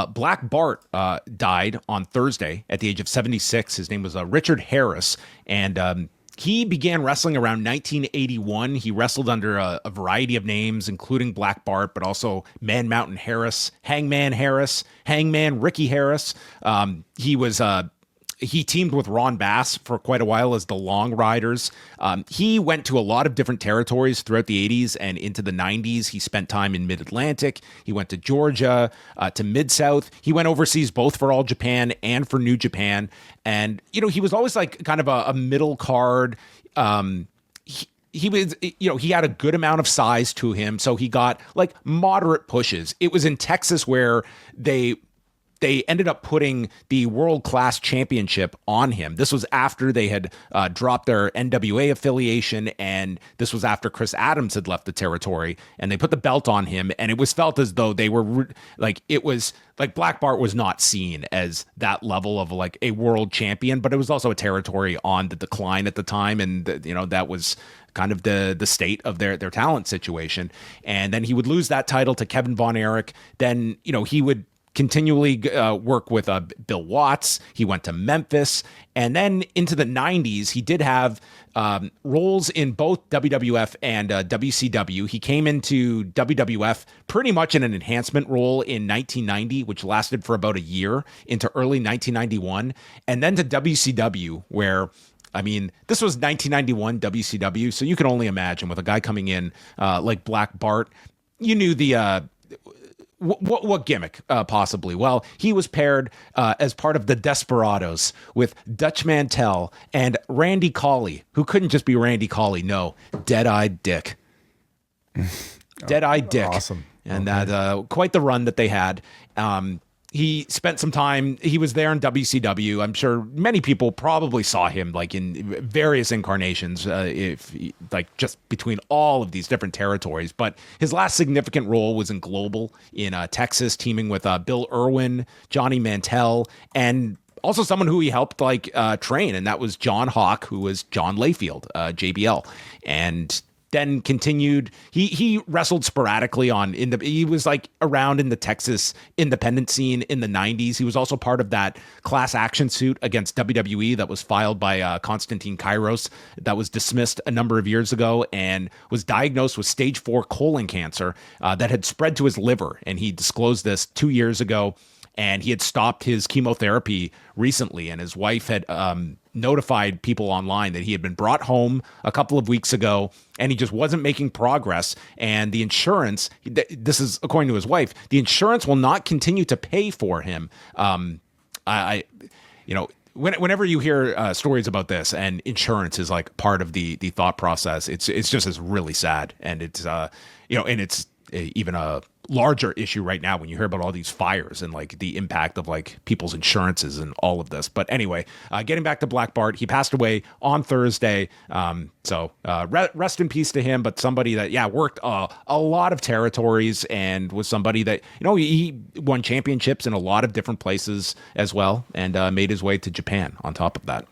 Black Bart died on Thursday at the age of 76. His name was Richard Harris, and he began wrestling around 1981. He wrestled under a variety of names, including Black Bart, but also Man Mountain Harris, Hangman Ricky Harris. He teamed with Ron Bass for quite a while as the Long Riders. He went to a lot of different territories throughout the 80s and into the 90s. He spent time in Mid-Atlantic. He went to Georgia, to Mid-South. He went overseas both for All Japan and for New Japan. And, he was always like kind of a middle card. He was, he had a good amount of size to him. So he got like moderate pushes. It was in Texas where they ended up putting the World Class Championship on him. This was after they had dropped their NWA affiliation, and this was after Chris Adams had left the territory, and they put the belt on him, and it was felt as though they were it was like Black Bart was not seen as that level of like a world champion, but it was also a territory on the decline at the time, and that was kind of the state of their talent situation. And then he would lose that title to Kevin Von Erich. Then he would continually work with Bill Watts. He went to Memphis. And then into the 90s, he did have roles in both WWF and WCW. He came into WWF pretty much in an enhancement role in 1990, which lasted for about a year into early 1991. And then to WCW, where this was 1991 WCW. So you can only imagine with a guy coming in like Black Bart, you knew the what gimmick, possibly? Well, he was paired as part of the Desperados with Dutch Mantell and Randy Colley, who couldn't just be Randy Colley. No, Dead-Eyed Dick. Dead-Eyed Dick. Awesome. And that quite the run that they had. He spent some time, he was there in WCW. I'm sure many people probably saw him like in various incarnations, just between all of these different territories. But his last significant role was in Global in Texas, teaming with Bill Irwin, Johnny Mantell, and also someone who he helped train. And that was John Hawk, who was John Layfield, JBL. And then continued. He wrestled sporadically he was like around in the Texas independent scene in the 90s. He was also part of that class action suit against WWE that was filed by Konstantin Kairos that was dismissed a number of years ago, and was diagnosed with stage 4 colon cancer that had spread to his liver. And he disclosed this 2 years ago, and he had stopped his chemotherapy recently, and his wife had notified people online that he had been brought home a couple of weeks ago and he just wasn't making progress. And the insurance, this is according to his wife, the insurance will not continue to pay for him. Whenever you hear stories about this, and insurance is like part of the thought process, it's just as really sad. And it's and it's even a larger issue right now when you hear about all these fires and like the impact of like people's insurances and all of this. But anyway, getting back to Black Bart, he passed away on Thursday. So rest in peace to him, but somebody that, worked a lot of territories and was somebody that, he won championships in a lot of different places as well, and made his way to Japan on top of that.